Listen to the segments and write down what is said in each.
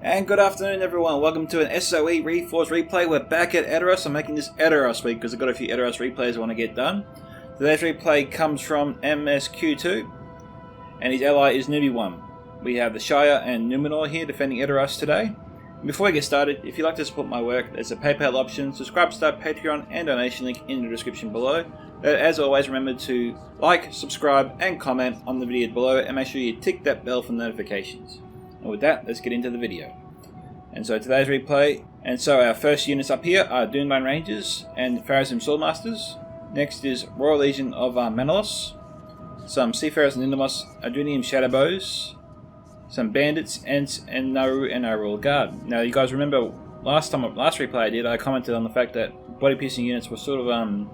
And good afternoon everyone, welcome to an SOE Reforged replay. We're back at Edoras. I'm making this Edoras week because I've got a few Edoras replays I want to get done. Today's replay comes from MSQ2 and his ally is Newbie 1. We have the Shire and Numenor here defending Edoras today. And before we get started, if you'd like to support my work, there's a PayPal option, subscribe, start Patreon and donation link in the description below. As always, remember to like, subscribe and comment on the video below and make sure you tick that bell for notifications. And with that, let's get into the video. And so today's replay, and so our first units up here are Dunebane Rangers and Pharazim Swordmasters. Next is Royal Legion of Manelos, some Seafarers and Indamos, Adunium Shadowbows, some Bandits, Ents, and Naru and our Royal Guard. Now you guys remember last replay I did, I commented on the fact that body piercing units were sort of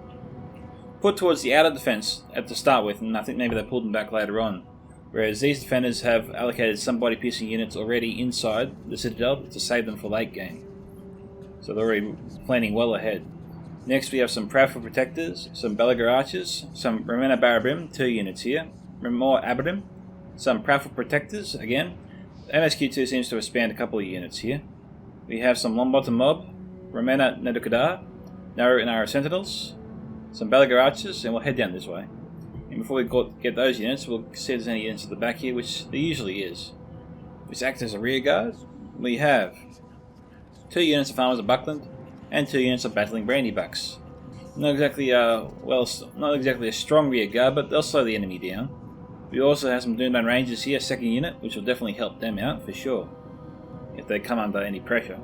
put towards the outer defense at the start with, and I think maybe they pulled them back later on. Whereas these defenders have allocated some body piercing units already inside the Citadel to save them for late game. So they're already planning well ahead. Next we have some Proudfoot Protectors, some Belagar Archers, some Romana Barabrim, 2 units here, more Abadim, some Proudfoot Protectors again. MSQ2 seems to have spanned a couple of units here. We have some Longbottom Mob, Romana Nedukadar, Naru and Nara Sentinels, some Belagar Archers, and we'll head down this way. And before we get those units, we'll see if there's any units at the back here, which there usually is. Which act as a rear guard. We have 2 units of Farmers of Buckland and 2 units of Battling Brandybucks. Not exactly not exactly a strong rear guard, but they'll slow the enemy down. We also have some Dunebane Rangers here, 2nd unit, which will definitely help them out for sure if they come under any pressure.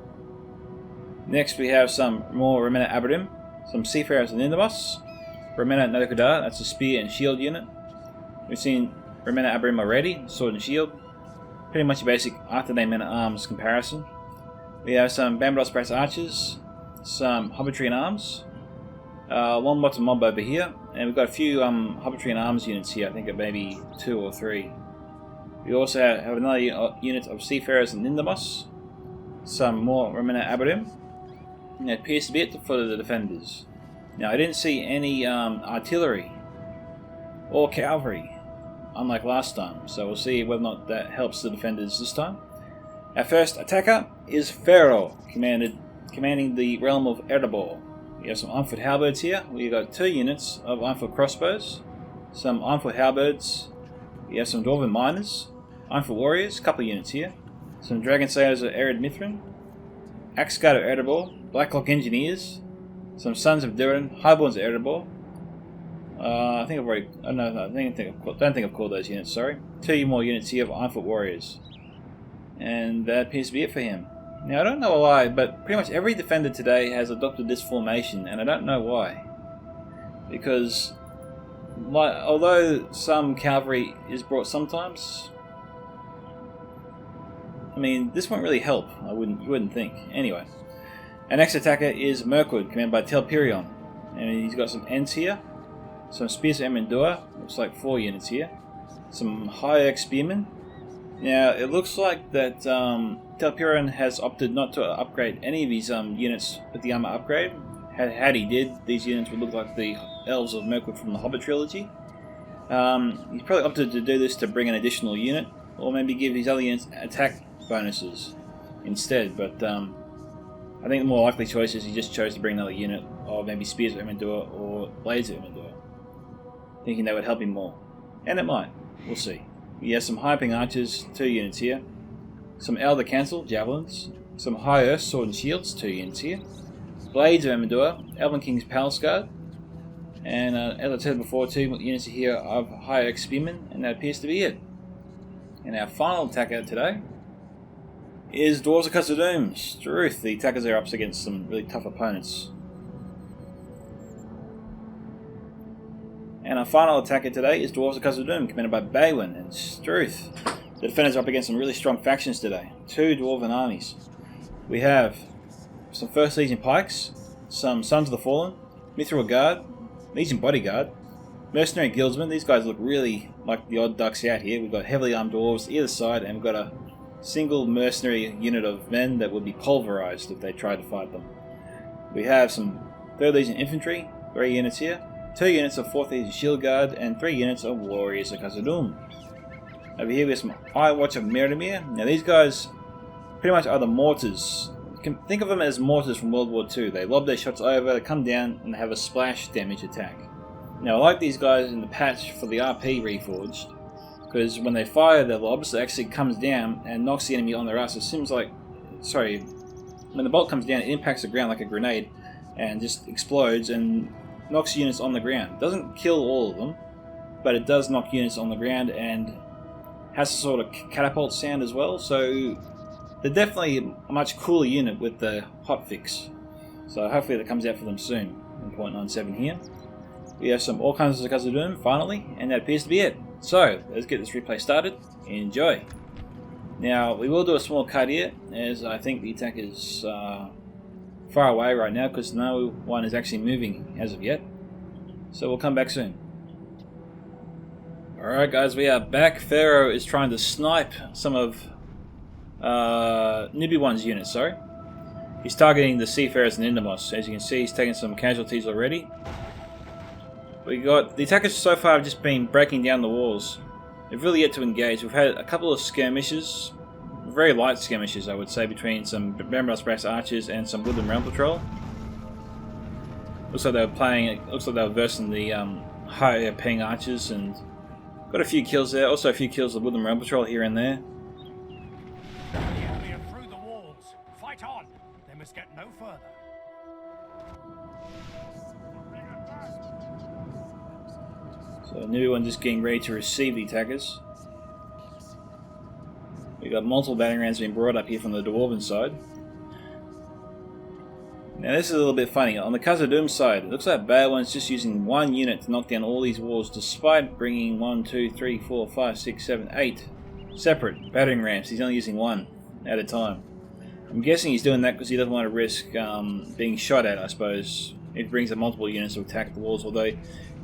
Next we have some more Romana Abadim, some Seafarers and Indamos. Romana Nadokadar, that's a spear and shield unit. We've seen Romana Abarim already, sword and shield. Pretty much a basic Arthedain men-at-arms comparison. We have some Bambados Brass Archers, some Hobbitry and Arms, Longbottom Mob over here, and we've got a few Hobbitry and Arms units here, I think maybe 2 or 3. We also have another unit of Seafarers and Nindamos, some more Romana Abarim, and it appears to be it for the defenders. Now I didn't see any artillery or cavalry, unlike last time, so we'll see whether or not that helps the defenders this time. Our first attacker is Pharaoh, commanding the realm of Erebor. We have some Ironfoot Halberds here. We've got 2 units of Ironfoot Crossbows, some Ironfoot Halberds, we have some Dwarven Miners, Ironfoot Warriors, a couple of units here, some Dragon Sailors of Ered Mithrin, Axe Guard of Erebor, Blacklock Engineers, some Sons of Durin, Highborns of Erebor. I don't think I've called those units, sorry. 2 more units here of Ironfoot Warriors. And that appears to be it for him. Now I don't know why, but pretty much every defender today has adopted this formation, and I don't know why. Because although some cavalry is brought sometimes, I mean, this won't really help, you wouldn't think. Anyway. Our next attacker is Mirkwood, commanded by Telperion, and he's got some Ents here, some Spears of Emendura, looks like 4 units here, some High Spearmen. Now it looks like that Telperion has opted not to upgrade any of his units with the armor upgrade. Had he did, these units would look like the elves of Mirkwood from the Hobbit trilogy. He's probably opted to do this to bring an additional unit, or maybe give his other units attack bonuses instead, but I think the more likely choice is he just chose to bring another unit of maybe Spears of Emendura or Blades of Emendura, thinking that would help him more. And it might. We'll see. He has some High-Ping Archers, 2 units here, some Elder Cancel, Javelins, some High Earth Sword and Shields, 2 units here, Blades of Emendura, Elven King's Palace Guard, and as I said before, 2 units here of High Earth Spearmen, and that appears to be it. And our final attacker today is Dwarves of Khazad-dûm. Struth, the attackers are up against some really tough opponents. And our final attacker today is Dwarves of Khazad-dûm, commanded by Baywin and Struth. The defenders are up against some really strong factions today. 2 Dwarven armies. We have some First Legion Pikes, some Sons of the Fallen, Mithril Guard, Legion Bodyguard, mercenary guildsmen. These guys look really like the odd ducks out here. We've got heavily armed dwarves either side, and we've got a single mercenary unit of men that would be pulverized if they tried to fight them. We have some 3rd Legion infantry, 3 units here, 2 units of 4th Legion shield guard, and 3 units of warriors of Khazad-dûm. Over here we have some Iron Watch of Meridemir. Now these guys pretty much are the mortars. You can think of them as mortars from World War II. They lob their shots over, they come down, and they have a splash damage attack. Now I like these guys in the patch for the RP Reforged, because when they fire their lobs, it actually comes down and knocks the enemy on their ass. It seems like, sorry, when the bolt comes down, it impacts the ground like a grenade and just explodes and knocks units on the ground. It doesn't kill all of them, but it does knock units on the ground and has a sort of catapult sound as well, so they're definitely a much cooler unit with the hotfix. So hopefully that comes out for them soon in 0.97 here. We have some all kinds of Khazad-dûm finally, and that appears to be it. So let's get this replay started. Enjoy! Now we will do a small cut here, as I think the attack is far away right now because no one is actually moving as of yet. So we'll come back soon. Alright guys, we are back. Pharaoh is trying to snipe some of Newbie One's units, sorry. He's targeting the Seafarers and Indamos. As you can see, he's taking some casualties already. We got the attackers so far have just been breaking down the walls. They've really yet to engage. We've had a couple of skirmishes, very light skirmishes I would say, between some Bambros Brass Archers and some Woodland Realm Patrol. Looks like they were playing, looks like they were versing the higher paying archers and got a few kills there. Also a few kills of Woodland Realm Patrol here and there. The enemy are through the walls. Fight on. They must get no further. So a new one just getting ready to receive the attackers. We got multiple battering rams being brought up here from the Dwarven side. Now this is a little bit funny. On the Khazad-dûm side, it looks like Baelwin's just using 1 unit to knock down all these walls, despite bringing 1, 2, 3, 4, 5, 6, 7, 8 separate battering rams. He's only using 1 at a time. I'm guessing he's doing that because he doesn't want to risk being shot at, I suppose. It brings up multiple units to attack the walls, although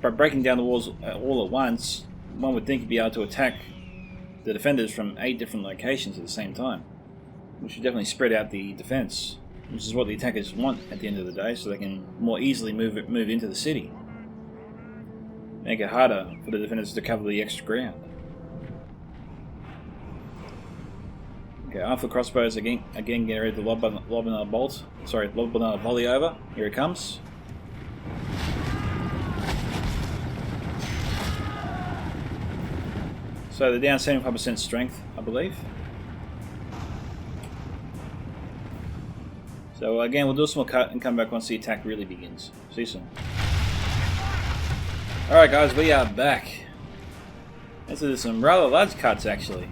by breaking down the walls all at once, one would think he'd be able to attack the defenders from 8 different locations at the same time, which would definitely spread out the defense, which is what the attackers want at the end of the day, so they can more easily move into the city. Make it harder for the defenders to cover the extra ground. Okay, after crossbows again getting ready to lob another bolt. Sorry, lob another volley over. Here it comes. So they're down 75% strength, I believe. So again, we'll do a small cut and come back once the attack really begins. See you soon. Alright guys, we are back. This is some rather large cuts actually.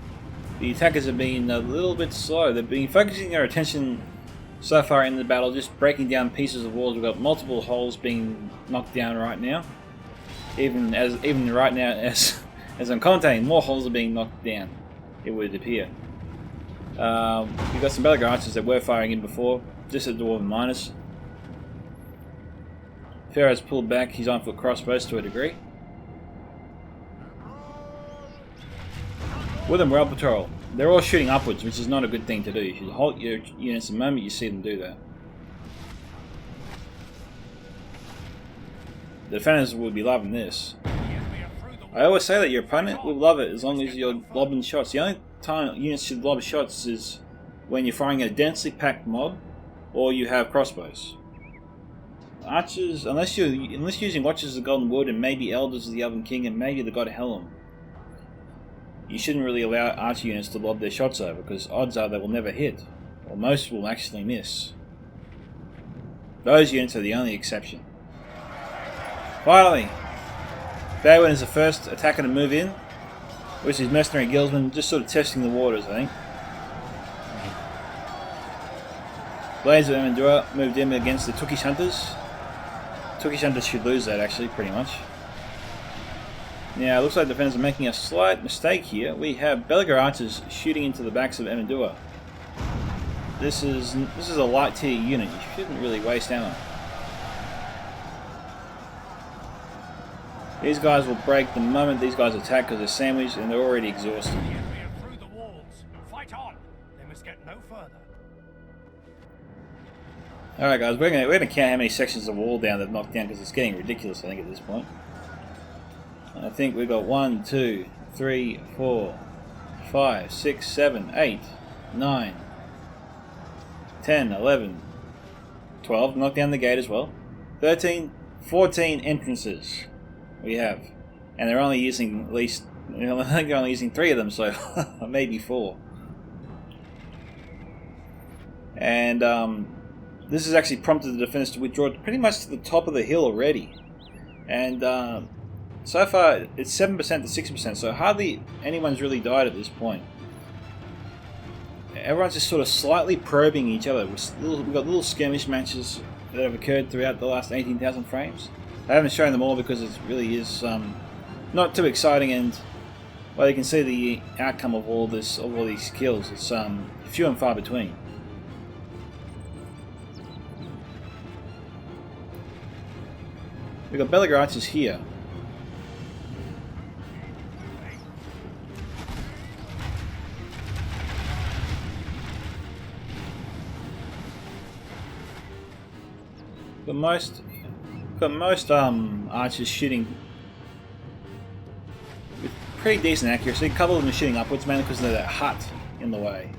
The attackers have been a little bit slow. They've been focusing their attention so far in the battle, just breaking down pieces of walls. We've got multiple holes being knocked down right now. Even right now as I'm commentating, more holes are being knocked down, it would appear. We've got some Belagar archers that were firing in before, just at Dwarven miners. Pharaoh's pulled back his on-foot crossbows to a degree. Woodland Realm Patrol, they're all shooting upwards, which is not a good thing to do. You should halt your units the moment you see them do that. The defenders will be loving this. I always say that your opponent will love it as long as you're lobbing shots. The only time units should lob shots is when you're firing a densely packed mob or you have crossbows. Archers, unless you're using Watchers of the Golden Wood and maybe Elders of the Elven King and maybe the God Helm, you shouldn't really allow archer units to lob their shots over, because odds are they will never hit, or most will actually miss. Those units are the only exception. Finally, Baelwin is the first attacker to move in, which is Mercenary Guildsman, just sort of testing the waters, I think. Blades of Emendura moved in against the Tookish Hunters. Tookish Hunters should lose that actually, pretty much. Now, it looks like the defenders are making a slight mistake here. We have Belagar archers shooting into the backs of Emendura. This is a light tier unit. You shouldn't really waste ammo. These guys will break the moment these guys attack because they're sandwiched and they're already exhausted. The area through the walls. Fight on. They must get no further. Alright guys, we're gonna count how many sections of wall down they've knocked down because it's getting ridiculous I think at this point. I think we've got 1, 2, 3, 4, 5, 6, 7, 8, 9, 10, 11, 12, knock down the gate as well. 13, 14 entrances we have. And they're only using at least, I think they're only using 3 of them, so maybe 4. And this has actually prompted the defenders to withdraw pretty much to the top of the hill already. And so far it's 7% to 6%, so hardly anyone's really died at this point. Everyone's just sort of slightly probing each other. We've got little skirmish matches that have occurred throughout the last 18,000 frames. I haven't shown them all because it really is not too exciting, and well, you can see the outcome of all these kills. It's few and far between. We've got Bellager archers here. Got most archers shooting with pretty decent accuracy. A couple of them are shooting upwards, mainly because of that hut in the way.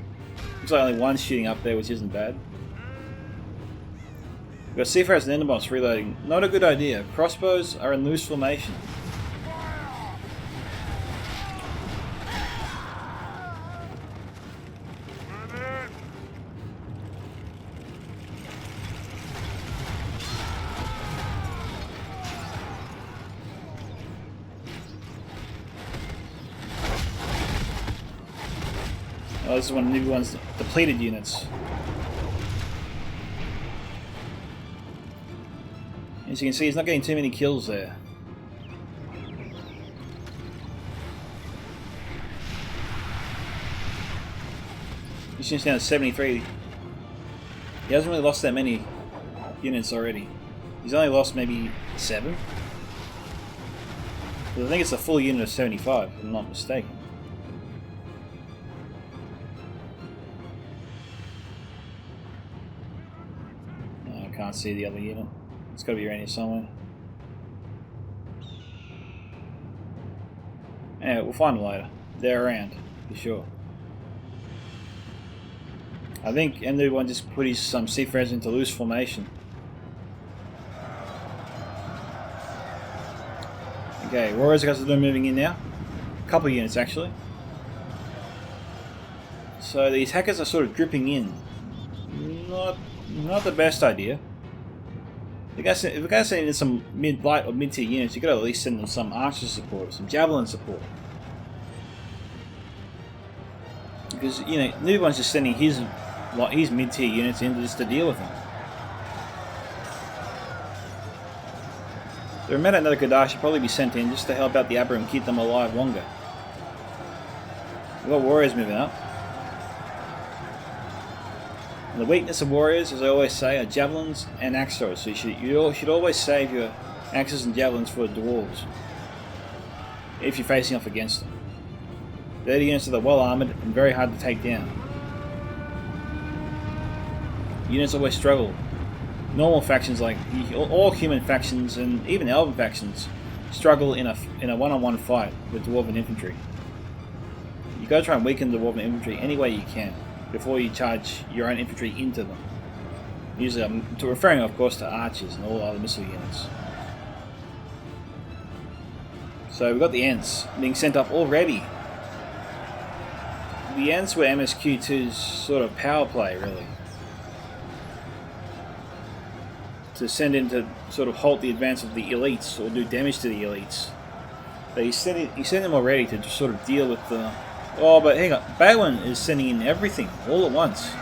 Looks like only one's shooting up there, which isn't bad. We've got Seafarers and Enderbots reloading. Not a good idea. Crossbows are in loose formation. Oh, this is one of the new one's depleted units. As you can see, he's not getting too many kills there. He's just down to 73. He hasn't really lost that many units already. He's only lost maybe 7. But I think it's a full unit of 75, if I'm not mistaken. No, I can't see the other unit. It's got to be around here somewhere. Anyway, we'll find them later. They're around, for sure. I think MD1 just put his Seafarers into loose formation. Okay, Warriors guys are moving in now. A couple of units actually. So these hackers are sort of dripping in. Not the best idea. If we're going to send in some light or mid-tier units, you've got to at least send them some archer support, some javelin support. Because, you know, Nubian's just sending his mid-tier units in just to deal with them. The Remeta and Nodokadar should probably be sent in just to help out the Abra and keep them alive longer. We've got Warriors moving up. And the weakness of Warriors, as I always say, are javelins and axe throwers. So you should always save your axes and javelins for dwarves if you're facing off against them. They're the units that are well armoured and very hard to take down. Units always struggle. Normal factions, like all human factions and even elven factions, struggle in a one-on-one fight with dwarven infantry. You got to try and weaken the dwarven infantry any way you can before you charge your own infantry into them. Usually, I'm referring, of course, to archers and all other missile units. So we've got the Ents being sent up already. The Ents were MSQ2's sort of power play, really, to send in to sort of halt the advance of the elites or do damage to the elites. But he sent them already to sort of deal with the... Oh, but hang on, Balin is sending in everything all at once.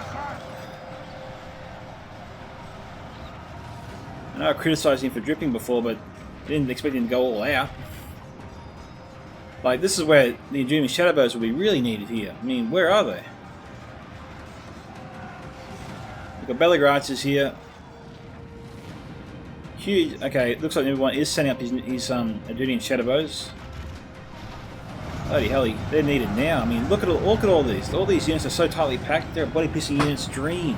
I know I criticised him for dripping before, but I didn't expect him to go all out. Like, this is where the Enduring Shadowbows will be really needed here. I mean, where are they? We've got Belagar archers here. Q, okay, it looks like everyone is setting up his Adunian Shadowbows. Bloody hell, they're needed now. I mean, look at all these. All these units are so tightly packed. They're a body pissing unit's dream.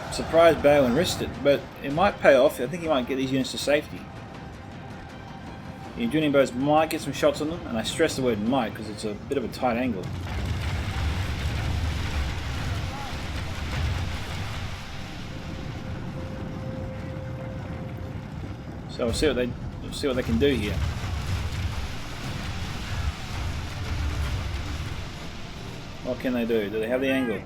I'm surprised Baelin risked it, but it might pay off. I think he might get these units to safety. The Adunian bows might get some shots on them, and I stress the word might because it's a bit of a tight angle. So we'll see what they can do here. What can they do? Do they have the angle?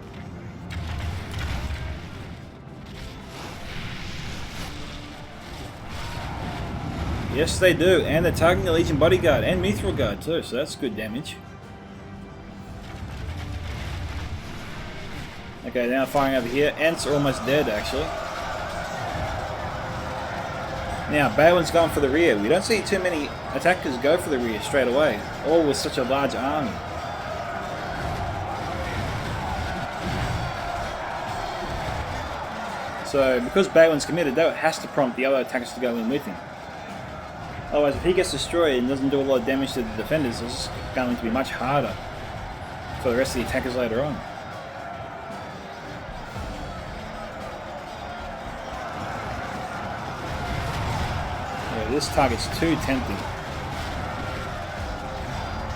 Yes, they do, and they're targeting the Legion Bodyguard and Mithril Guard too, so that's good damage. Okay, now firing over here. Ents are almost dead, actually. Now, Baelin's going for the rear. We don't see too many attackers go for the rear straight away, all with such a large army. So, because Baelin's committed, that has to prompt the other attackers to go in with him. Otherwise, if he gets destroyed and doesn't do a lot of damage to the defenders, it's going to be much harder for the rest of the attackers later on. Yeah, this target's too tempting.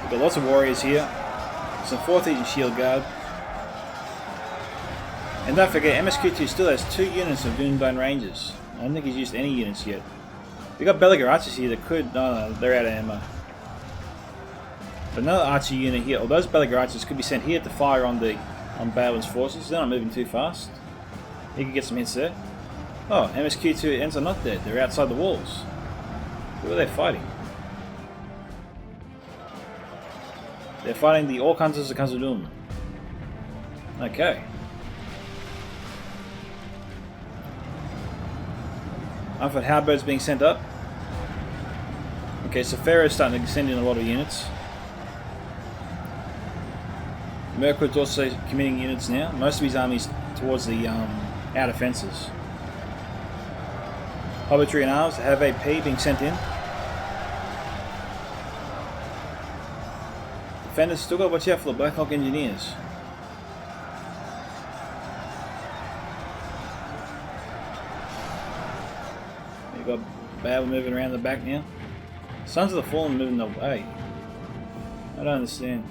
We've got lots of warriors here. Some 4th Legion Shield Guard. And don't forget, MSQ2 still has 2 units of Doomstone Rangers. I don't think he's used any units yet. We've got Belagar Archers here that could... No, they're out of ammo. But another Archer unit here, or those Belagar Archers could be sent here to fire on Baelin's forces. They're not moving too fast. He could get some hits there. Oh, MSQ2 Ents are not dead. They're outside the walls. Who are they fighting? They're fighting the Orc Hunters of Khazad-dûm. Okay. Unfit Halberds being sent up. Okay, so Pharaoh's starting to send in a lot of units. Mirkwood's also committing units now. Most of his army's towards the outer fences. Hobbitry and Arms have AP being sent in. Defenders still got to watch out for the Black Hawk Engineers. You've got Baelin moving around the back now. Sons of the Fallen moving away. I don't understand.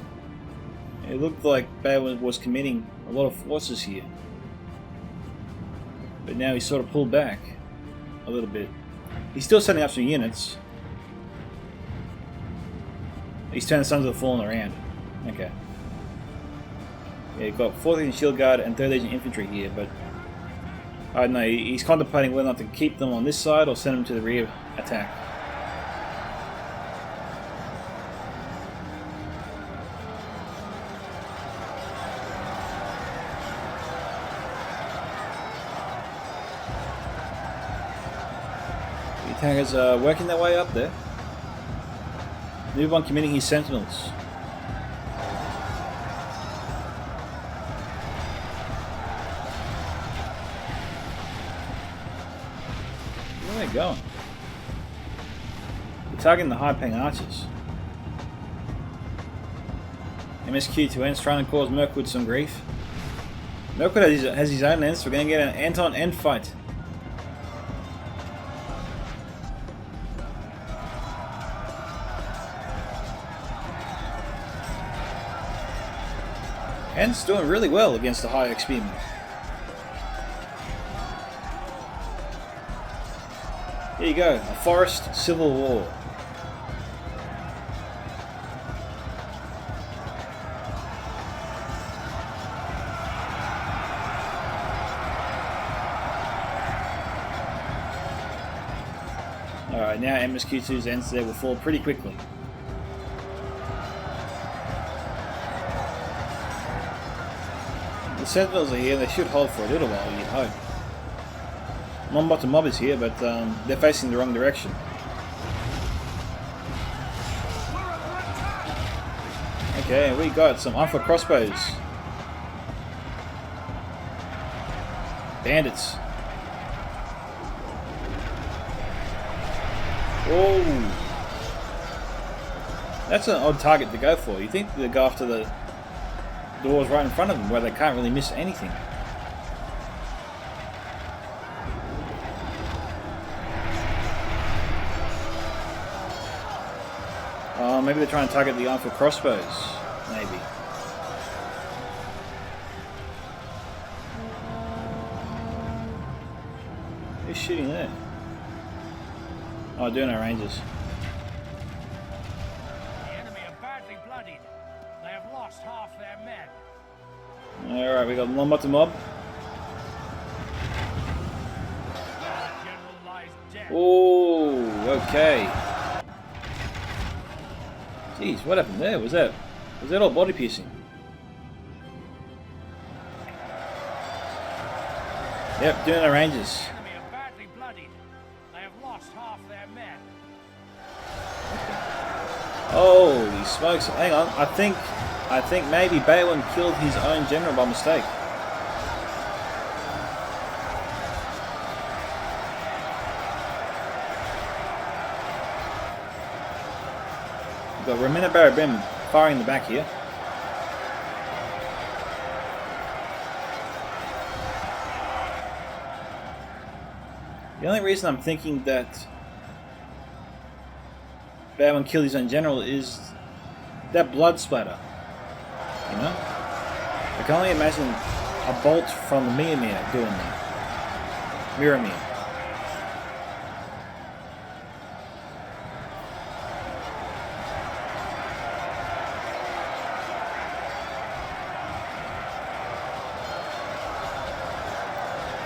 It looked like Baelin was committing a lot of forces here. But now he's sort of pulled back a little bit. He's still setting up some units. He's turning Sons of the Fallen around. Okay. Yeah, you've got 4th Legion Shield Guard and 3rd Legion Infantry here, but I don't know, he's contemplating whether or not to keep them on this side or send them to the rear attack. The attackers are working their way up there. Move on committing his sentinels. Where are they going? They're targeting the high-paying archers. MSQ2 Ents trying to cause Mirkwood some grief. Mirkwood has his own Ents. We're going to get an Ent-on Ent fight. Ent's doing really well against the high XP move. Here you go, a forest civil war. Alright, now MSQ2's Ents there will fall pretty quickly. The Sentinels are here, they should hold for a little while, you'd hope. Non-bottom mob is here, but they're facing the wrong direction. Okay, we got some Alpha crossbows. Bandits. Oh! That's an odd target to go for. You think they'd go after the doors right in front of them where they can't really miss anything. Oh, maybe they're trying to target the armful crossbows. Maybe. Who's shooting there? Oh, doing our rangers. The enemy are badly bloodied. They have lost half their men. Alright, we got Lombot mob. The general lies dead. Oh, okay. Jeez, what happened there? Was that all body piercing? Yep, doing our rangers. The enemy are badly bloodied. They have lost half their men. Holy smokes! Hang on, I think maybe Balin killed his own general by mistake. We've got Ramina Barabim firing the back here. The only reason I'm thinking that Balin killed his own general is that blood splatter. You know? I can only imagine a bolt from the Mia doing that. Miramir.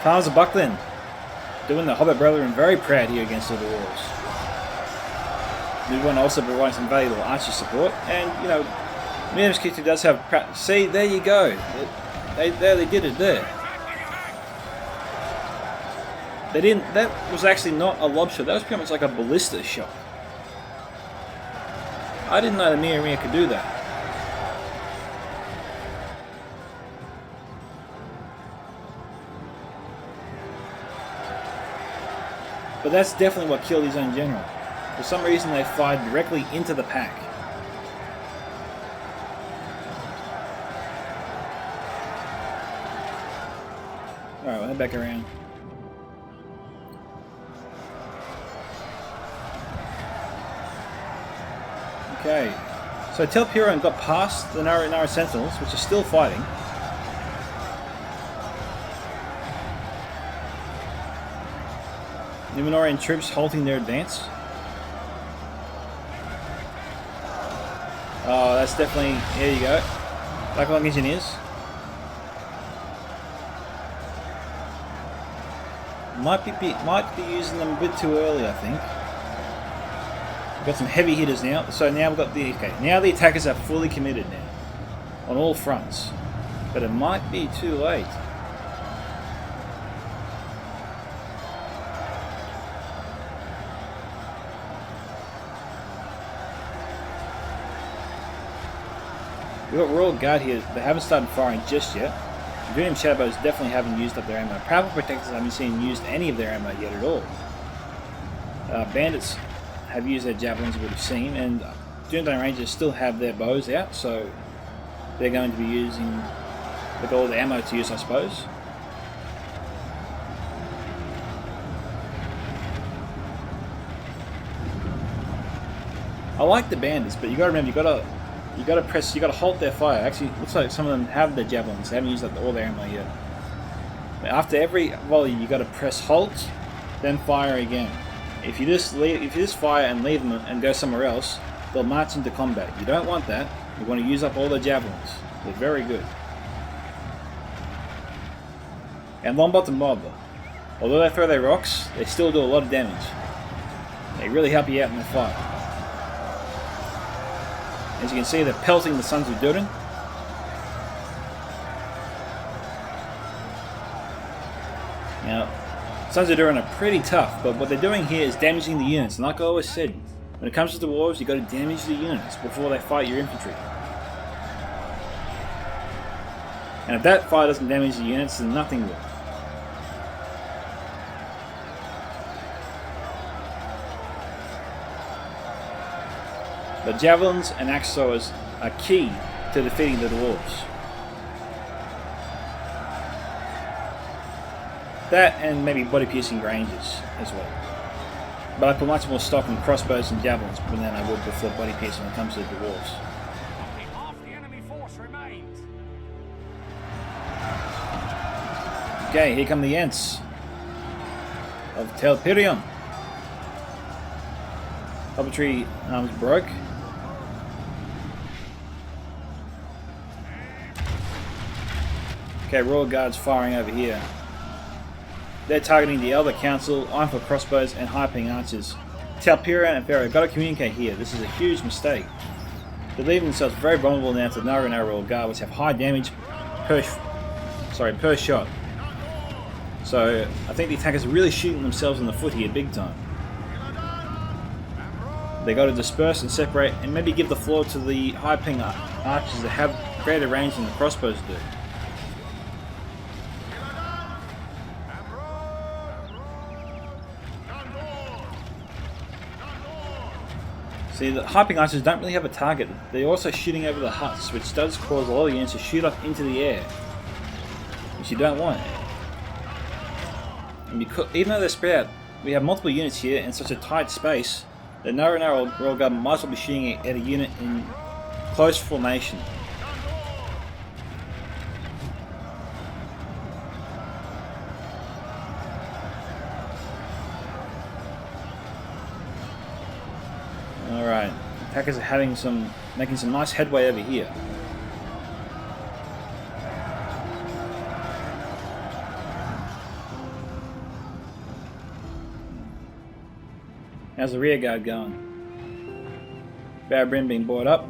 Farms of Buckland doing the Hobbit Brethren very proud here against all the walls. Midone also provides some valuable archer support, and you know, Miriam's Kitchen does have. See, there you go. They did it there. They didn't. That was actually not a lob shot. That was pretty much like a ballista shot. I didn't know the Miramir could do that. But that's definitely what killed his own general. For some reason they fired directly into the pack. Alright, we'll head back around. Okay. So Telpiran got past the Nara Sentinels, which are still fighting. Numenorian troops halting their advance. Oh, that's definitely... There you go. Blacklung Engineers. Might be using them a bit too early, I think. We've got some heavy hitters now. So now we've got the... Okay, now the attackers are fully committed now. On all fronts. But it might be too late. We've got Royal Guard here. They haven't started firing just yet. Imperium Shadowbows definitely haven't used up their ammo. Powerful Protectors haven't seen used any of their ammo yet at all. Bandits have used their javelins, we would have seen, and Doomsday Rangers still have their bows out, so they're going to be using the all the ammo to use, I suppose. I like the bandits, but you got to remember, you got to halt their fire. Actually, it looks like some of them have their javelins. They haven't used up all their ammo yet. But after every volley, you got to press halt, then fire again. If you just fire and leave them and go somewhere else, they'll march into combat. You don't want that. You want to use up all their javelins. They're very good. And Longbottom Mob, although they throw their rocks, they still do a lot of damage. They really help you out in the fight. As you can see, they're pelting the Sons of Durin. Now, Sons of Durin are pretty tough, but what they're doing here is damaging the units. And like I always said, when it comes to the dwarves, you've got to damage the units before they fight your infantry. And if that fire doesn't damage the units, then nothing will. But javelins and axe throwers are key to defeating the dwarves. That and maybe body piercing ranges as well. But I put much more stock in crossbows and javelins than I would before body piercing when it comes to the dwarves. Only half the enemy force remains. Okay, here come the Ents of Telperion. Puppetry arms broke. Okay, Royal Guard's firing over here. They're targeting the Elder Council, Ironfoot crossbows, and High-Ping archers. Telperion and Pharaoh got to communicate here. This is a huge mistake. They're leaving themselves very vulnerable now to Naruna Royal Guard, which have high damage per shot. So I think the attackers are really shooting themselves in the foot here, big time. They got to disperse and separate, and maybe give the floor to the High-Ping archers that have greater range than the crossbows do. See, the High-Ping archers don't really have a target. They're also shooting over the huts, which does cause a lot of units to shoot up into the air, which you don't want. And because, even though they're spread out, we have multiple units here in such a tight space, the Naruna Royal Guard might as well be shooting at a unit in close formation. Alright, attackers are making some nice headway over here. How's the rear guard going? Barabrin being brought up.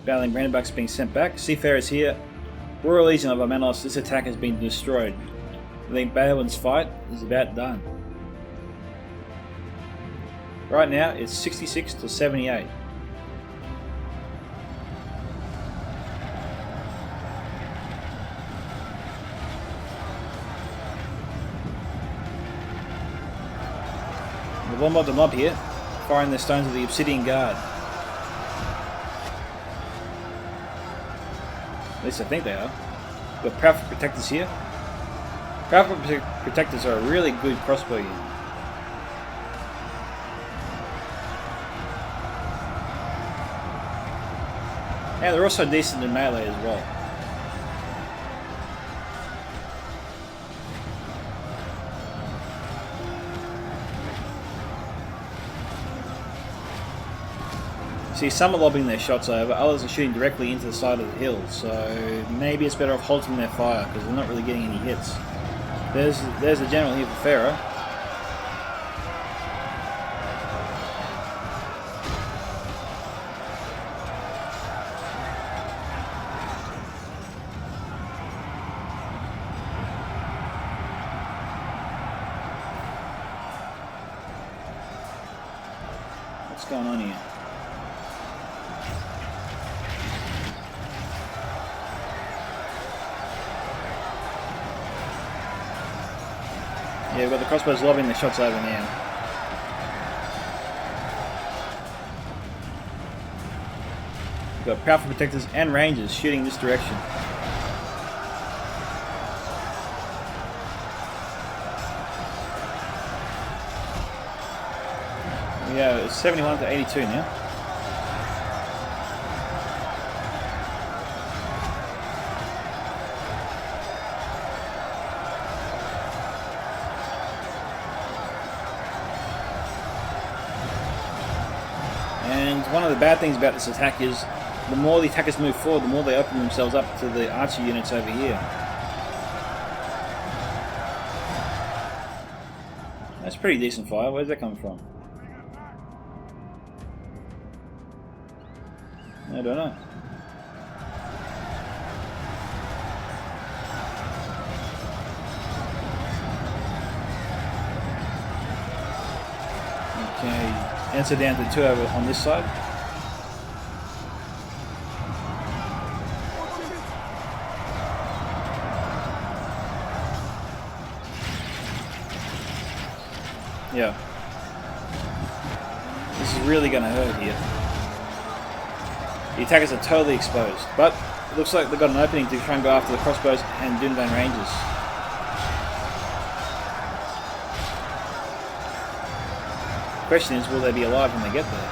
Battling Brandenbucks being sent back. Seafarers here. Royal Legion of Armanos, this attack has been destroyed. I think Balewin's fight is about done. Right now it's 66 to 78. The Bombard the mob here, firing their stones at the Obsidian Guard. At least I think they are. We've got Proudfoot Protectors here. Proudfoot Protectors are a really good crossbow unit. And they're also decent in melee as well. See, some are lobbing their shots over, others are shooting directly into the side of the hill, so maybe it's better off halting their fire because they're not really getting any hits. There's the general here for Pharaoh. What's going on here? Yeah, we've got the crossbows lobbing the shots over now. We've got Proudfoot Protectors and Rangers shooting this direction. Yeah, it's 71 to 82 now. And one of the bad things about this attack is the more the attackers move forward, the more they open themselves up to the archer units over here. That's pretty decent fire. Where's that coming from? I don't know. Okay, answer down to 2 over on this side. Yeah. This is really going to hurt here. The attackers are totally exposed, but it looks like they've got an opening to try and go after the crossbows and Dunedain Rangers. The question is, will they be alive when they get there?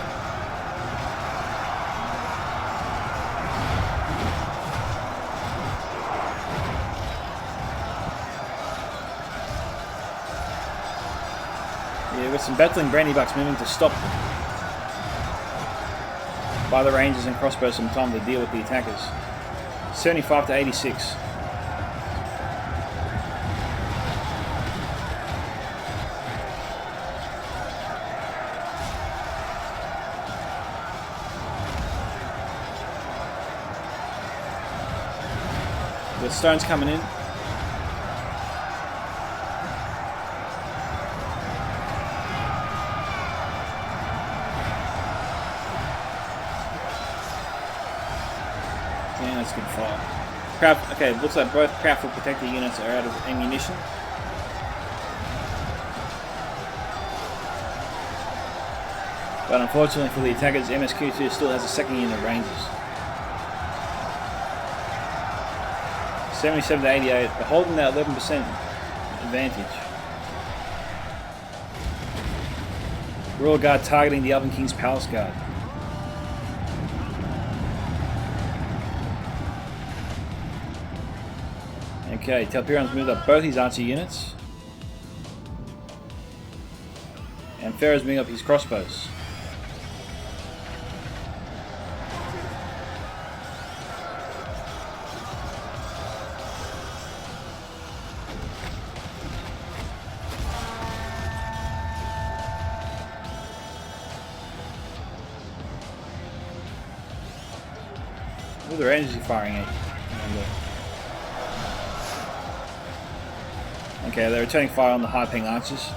Yeah, with some battling brandy bucks moving to stop them. By the Rangers and crossbows some time to deal with the attackers. 75 to 86. The stones coming in. Yeah, that's good fire. Craft, okay, looks like both craft protector units are out of ammunition. But unfortunately for the attackers, MSQ2 still has a second unit of Rangers. 77 to 88, they're holding that 11% advantage. Royal Guard targeting the Elven King's Palace Guard. Okay, Telpiron's moved up both his archer units. And Pharaoh's moving up his crossbows. Who are the Rangers are firing at? Okay, they're returning fire on the high-ping archers.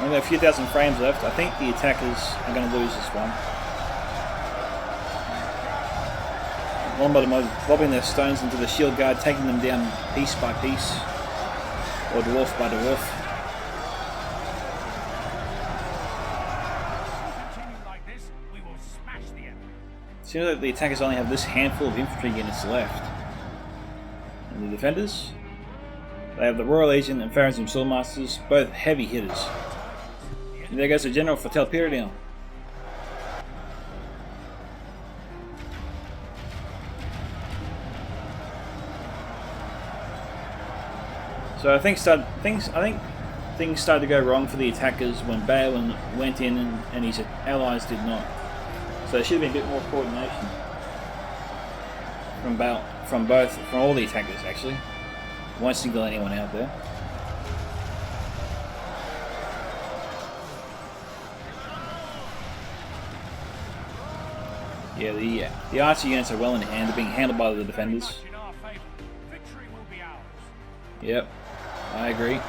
Only a few thousand frames left. I think the attackers are going to lose this one. Longbottom lobbing their stones into the shield guard, taking them down piece by piece, or dwarf by dwarf. Seems like the attackers only have this handful of infantry units left. And the defenders? They have the Royal Legion and Pharazim Swordmasters, both heavy hitters. And there goes the General for Telperion. So I think things started to go wrong for the attackers when Balin went in and his allies did not. So there should have been a bit more coordination from all the attackers actually. Won't single anyone out there. Yeah, the archer units are well in hand. They're being handled by the defenders. Yep, I agree.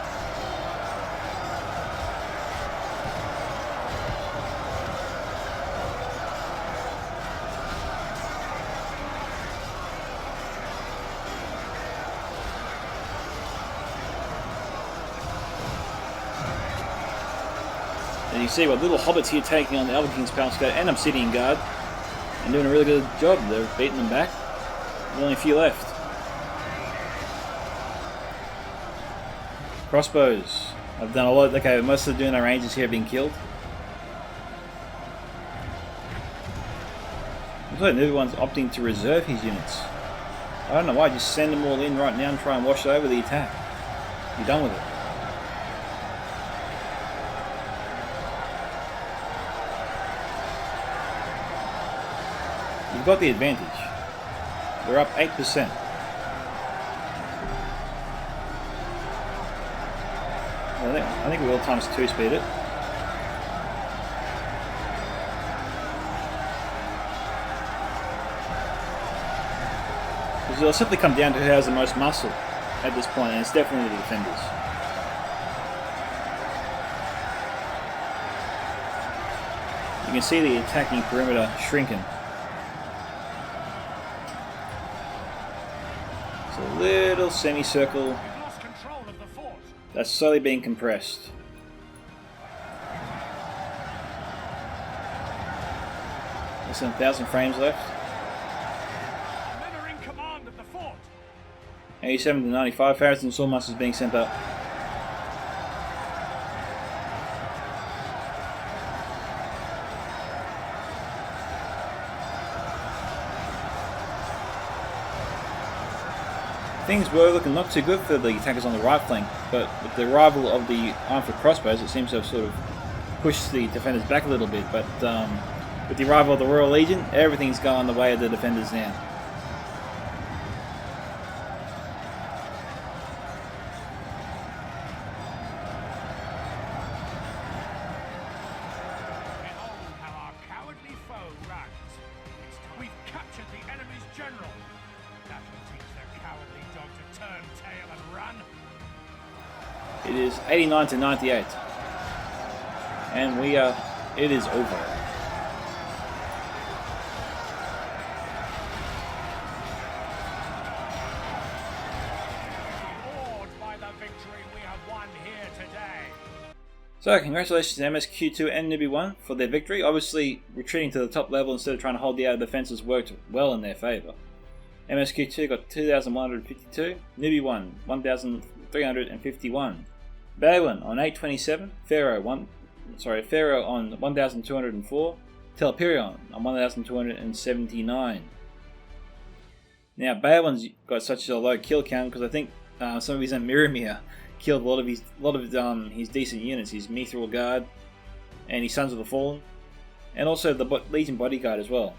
And you see what little hobbits here taking on the Elven King's Palace Guard and Obsidian Guard and doing a really good job. They're beating them back. There's only a few left. Crossbows. I've done a lot. Okay, most of the Dunedain Rangers here have been killed. Looks like everyone's opting to reserve his units. I don't know why. Just send them all in right now and try and wash over the attack. You're done with it. You've got the advantage. We're up 8%. I think we will times 2 speed it. Because it'll simply come down to who has the most muscle at this point, and it's definitely the defenders. You can see the attacking perimeter shrinking. It's a little semicircle We've lost control of the fort. that's slowly being compressed. Less than 1,000 frames left. Men are in command of the fort. 87 to 95, Farrads and Sawmasters being sent up. Things were looking not too good for the attackers on the right flank, but with the arrival of the armed for crossbows, it seems to have sort of pushed the defenders back a little bit. But with the arrival of the Royal Legion, everything's going the way of the defenders now. Behold how our cowardly foe runs. We've captured the enemy's general. That will teach the cowardly dog to turn tail and run. It is 89 to 98. And it is over. Awed by the victory we have won here today. So, congratulations to MSQ2 and Newbie 1 for their victory. Obviously, retreating to the top level instead of trying to hold the outer defences worked well in their favour. MSQ2 got 2,152, Newbie 1, 1,351. Balin on 827, Pharaoh on 1,204, Telperion on 1,279. Now, Balin's got such a low kill count because I think some of his Miramir killed a lot of his decent units, his Mithril Guard and his Sons of the Fallen, and also the Legion Bodyguard as well.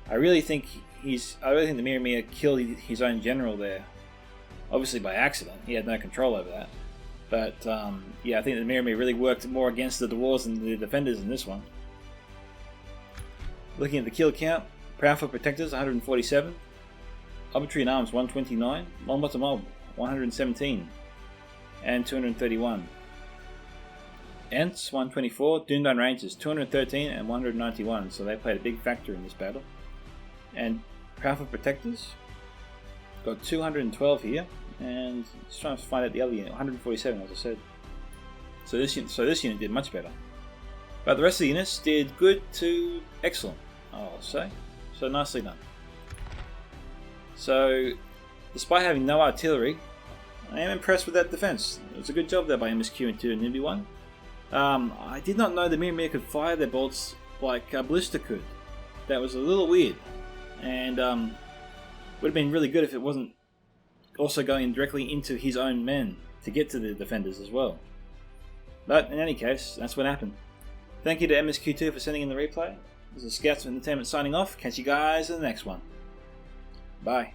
I really think the Miramir killed his own general there, obviously by accident. He had no control over that. But yeah, I think the Miramir really worked more against the dwarves than the defenders in this one. Looking at the kill count, Proudfoot Protectors 147, Arbitrary in Arms 129, Longbottom Mob 117, and 231. Ents 124, Doomdown Rangers 213 and 191, so they played a big factor in this battle. And Proudfoot Protectors got 212 here, and just trying to find out the other unit, 147 as I said. So this unit did much better. But the rest of the units did good to excellent, I'll say. So nicely done. So, despite having no artillery, I am impressed with that defense. It was a good job there by MSQ2 and Newbie 1. I did not know the Miramir could fire their bolts like Ballista could. That was a little weird, and would have been really good if it wasn't also going directly into his own men to get to the defenders as well. But in any case, that's what happened. Thank you to MSQ2 for sending in the replay. This is Scouts of Entertainment signing off. Catch you guys in the next one. Bye.